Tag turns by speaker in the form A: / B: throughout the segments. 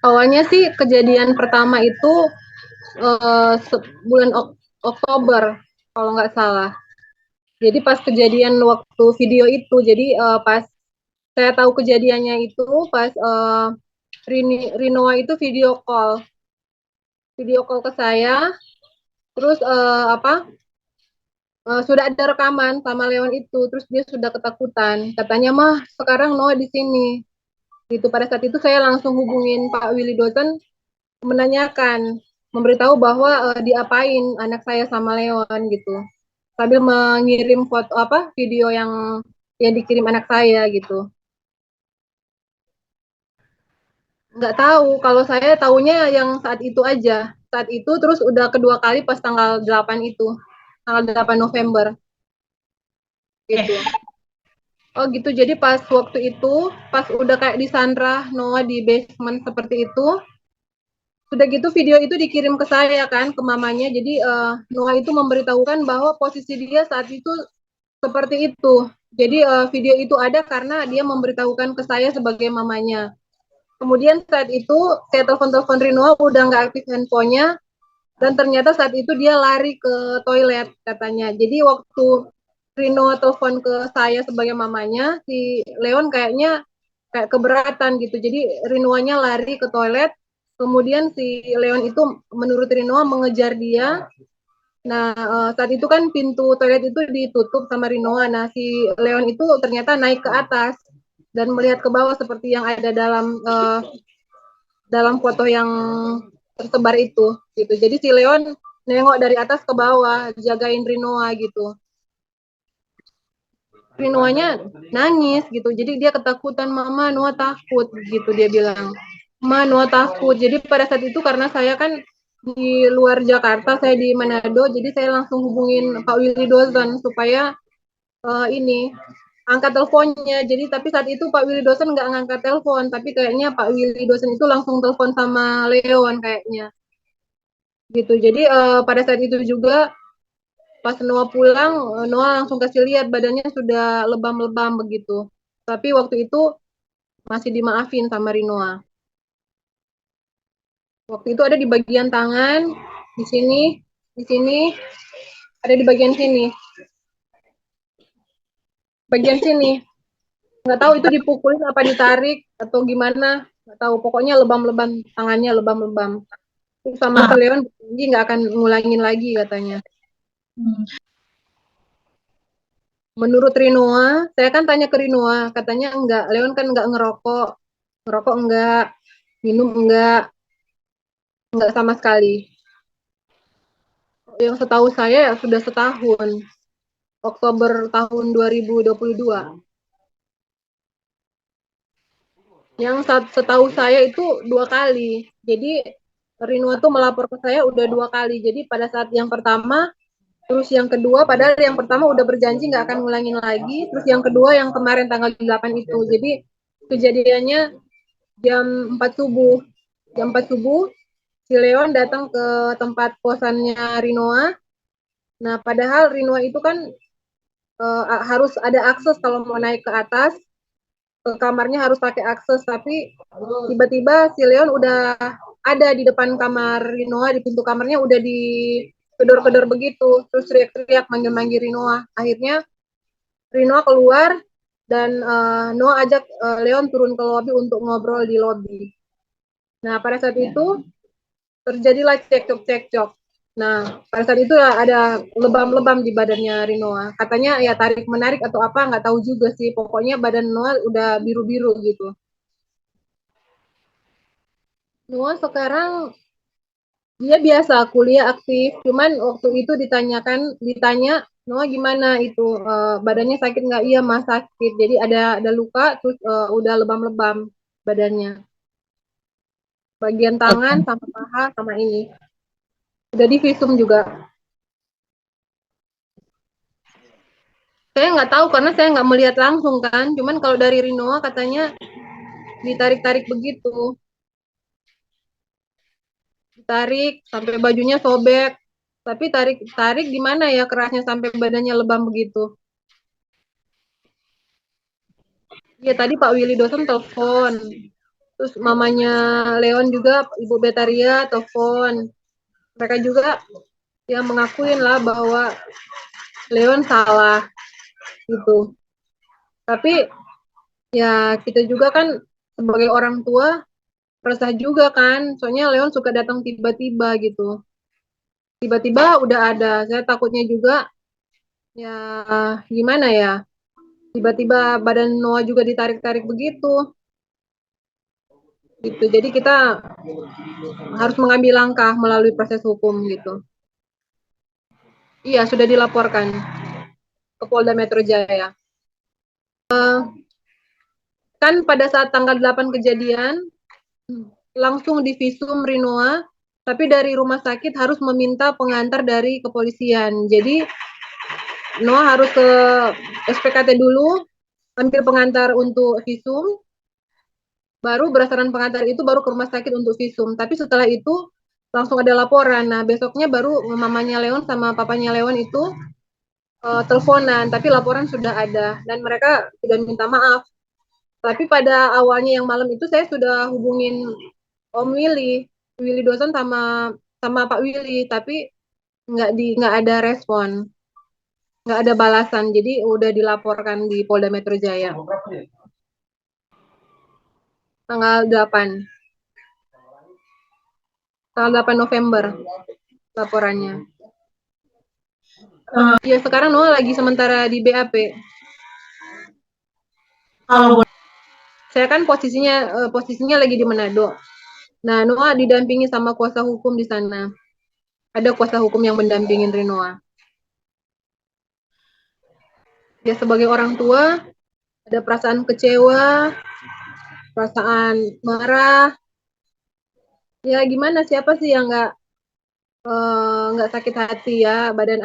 A: Awalnya sih kejadian pertama itu bulan Oktober kalau nggak salah. Jadi pas kejadian waktu video itu, jadi pas saya tahu kejadiannya itu pas Rinoa itu video call ke saya, terus sudah ada rekaman sama Leon itu, terus dia sudah ketakutan, katanya mah sekarang Noah di sini. Gitu pada saat itu saya langsung hubungin Pak Willy Dosen menanyakan, memberitahu bahwa diapain anak saya sama Leon gitu, sambil mengirim foto video yang dikirim anak saya gitu. Nggak tahu, kalau saya tahunya yang saat itu aja. Saat itu terus udah kedua kali pas tanggal 8 itu. Tanggal 8 November gitu. Oh gitu, jadi pas waktu itu, pas udah kayak disandra Noah di basement seperti itu, sudah gitu video itu dikirim ke saya kan, ke mamanya. Jadi Noah itu memberitahukan bahwa posisi dia saat itu seperti itu. Jadi video itu ada karena dia memberitahukan ke saya sebagai mamanya. Kemudian saat itu saya telepon-telepon Rinoa udah nggak aktif handphonenya, dan ternyata saat itu dia lari ke toilet katanya. Jadi waktu Rinoa telepon ke saya sebagai mamanya, si Leon kayaknya kayak keberatan gitu. Jadi Rinoanya lari ke toilet, kemudian si Leon itu menurut Rinoa mengejar dia. Nah, saat itu kan pintu toilet itu ditutup sama Rinoa. Nah, si Leon itu ternyata naik ke atas dan melihat ke bawah seperti yang ada dalam foto yang tersebar itu gitu. Jadi si Leon nengok dari atas ke bawah jagain Rinoa gitu. Rinoanya nangis gitu. Jadi dia ketakutan, "Mama, Noah takut." gitu dia bilang. "Mama, Noah takut." Jadi pada saat itu karena saya kan di luar Jakarta, saya di Manado, jadi saya langsung hubungin Pak Willy Dosen supaya ini angkat teleponnya. Jadi tapi saat itu Pak Willy Dosen nggak ngangkat telepon, tapi kayaknya Pak Willy Dosen itu langsung telepon sama Leon kayaknya. Gitu. Jadi pada saat itu juga pas Noah pulang, Noah langsung kasih lihat badannya sudah lebam-lebam begitu. Tapi waktu itu masih dimaafin sama Rinoa. Waktu itu ada di bagian tangan, di sini, ada di bagian sini. Bagian sini. Nggak tahu itu dipukulin apa ditarik atau gimana. Nggak tahu. Pokoknya lebam-lebam, tangannya lebam-lebam. Terus sama si Leon nggak akan ngulangin lagi katanya. Menurut Rinoa, saya kan tanya ke Rinoa, katanya enggak, Leon kan enggak ngerokok, enggak, minum enggak sama sekali. Yang setahu saya ya sudah setahun, Oktober tahun 2022. Yang setahu saya itu 2 kali. Jadi Rinoa tuh melapor ke saya udah 2 kali. Jadi pada saat yang pertama, terus yang kedua, padahal yang pertama udah berjanji nggak akan ngulangin lagi. Terus yang kedua yang kemarin tanggal 8 itu. Jadi kejadiannya jam 4 subuh. Jam 4 subuh, si Leon datang ke tempat kosannya Rinoa. Nah, padahal Rinoa itu kan harus ada akses kalau mau naik ke atas. Ke kamarnya harus pakai akses, tapi tiba-tiba si Leon udah ada di depan kamar Rinoa, di pintu kamarnya udah di kedor-kedor begitu. Terus teriak-teriak manggil-manggil Rinoa. Akhirnya Rinoa keluar dan Noah ajak Leon turun ke lobi untuk ngobrol di lobi. Nah, pada saat itu terjadilah cekcok-cekcok. Nah, pada saat itu ada lebam-lebam di badannya Rinoa. Katanya ya tarik-menarik atau apa, nggak tahu juga sih. Pokoknya badan Noah udah biru-biru gitu. Noah sekarang dia biasa kuliah aktif, cuman waktu itu ditanya Noah gimana itu badannya sakit nggak? Iya mas sakit. Jadi ada luka, terus udah lebam-lebam badannya. Bagian tangan sama paha sama ini. Udah di visum juga. Saya nggak tahu karena saya nggak melihat langsung kan. Cuman kalau dari Rinoa katanya ditarik-tarik begitu. Ditarik sampai bajunya sobek. Tapi tarik gimana ya kerasnya sampai badannya lebam begitu. Iya tadi Pak Willy Dosen telepon. Terus mamanya Leon juga, Ibu Betaria, telepon. Mereka juga yang mengakuin lah bahwa Leon salah gitu. Tapi ya kita juga kan sebagai orang tua resah juga kan, soalnya Leon suka datang tiba-tiba gitu. Tiba-tiba udah ada, saya takutnya juga ya gimana ya, tiba-tiba badan Noah juga ditarik-tarik begitu. Gitu. Jadi kita harus mengambil langkah melalui proses hukum gitu. Iya, sudah dilaporkan ke Polda Metro Jaya. Kan pada saat tanggal 8 kejadian, langsung divisum Rinoa, tapi dari rumah sakit harus meminta pengantar dari kepolisian. Jadi Noah harus ke SPKT dulu, ambil pengantar untuk visum, baru berdasarkan pengantar itu baru ke rumah sakit untuk visum. Tapi setelah itu langsung ada laporan. Nah, besoknya baru mamanya Leon sama papanya Leon itu teleponan, tapi laporan sudah ada dan mereka sudah minta maaf. Tapi pada awalnya yang malam itu saya sudah hubungin Om Willy Dosen sama Pak Willy, tapi nggak ada respon, nggak ada balasan. Jadi udah dilaporkan di Polda Metro Jaya. Tanggal 8. Tanggal 8 November laporannya. Ya sekarang Noah lagi sementara di BAP.
B: Kalau
A: saya kan posisinya lagi di Manado. Nah, Noah didampingi sama kuasa hukum di sana. Ada kuasa hukum yang mendampingin Rinoa. Ya sebagai orang tua ada perasaan kecewa, perasaan marah. Ya gimana, siapa sih yang nggak sakit hati ya, badan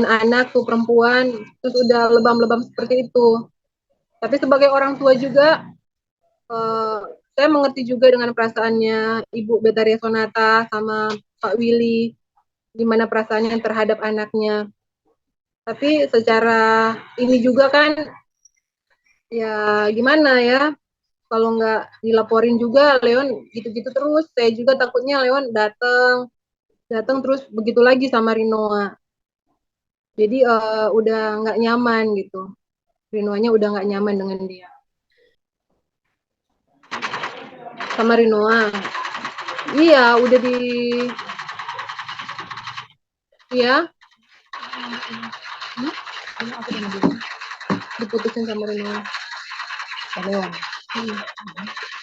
A: anak tuh perempuan terus udah lebam-lebam seperti itu. Tapi sebagai orang tua juga saya mengerti juga dengan perasaannya Ibu Betaria Sonata sama Pak Willy, gimana perasaannya terhadap anaknya. Tapi secara ini juga kan ya gimana ya, kalau nggak dilaporin juga Leon gitu-gitu terus. Saya juga takutnya Leon datang terus begitu lagi sama Rinoa. Jadi udah nggak nyaman gitu. Rinoanya udah nggak nyaman dengan dia. Sama Rinoa. Iya, udah iya. Diputusin sama Rinoa.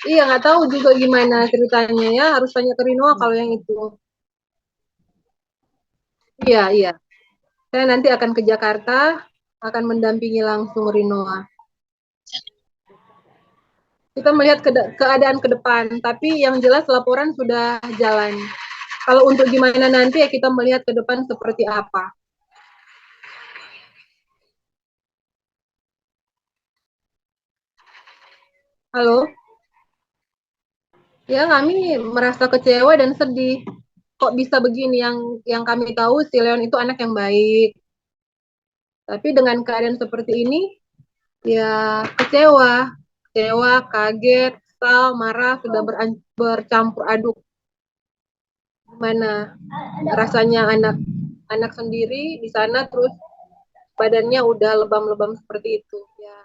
A: Iya, nggak tahu juga gimana ceritanya ya. Harus tanya ke Rinoa kalau yang itu. Iya, iya. Saya nanti akan ke Jakarta, akan mendampingi langsung Rinoa. Kita melihat keadaan ke depan, tapi yang jelas laporan sudah jalan. Kalau untuk gimana nanti ya kita melihat ke depan seperti apa. Halo? Ya, kami merasa kecewa dan sedih. Kok bisa begini? Yang kami tahu si Leon itu anak yang baik. Tapi dengan keadaan seperti ini, ya kecewa, kaget, kesal, marah, sudah bercampur aduk. Gimana rasanya anak sendiri di sana terus badannya udah lebam-lebam seperti itu. Ya,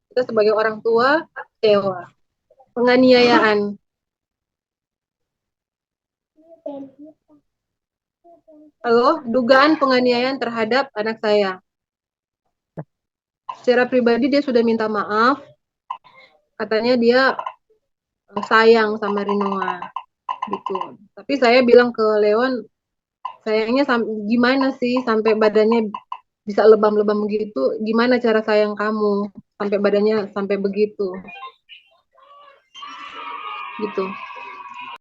A: kita sebagai orang tua kecewa. Penganiayaan. Halo, dugaan penganiayaan terhadap anak saya. Secara pribadi dia sudah minta maaf. Katanya dia sayang sama Rinoa gitu. Tapi saya bilang ke Leon, sayangnya gimana sih sampai badannya bisa lebam-lebam gitu? Gimana cara sayang kamu sampai badannya sampai begitu? Gitu.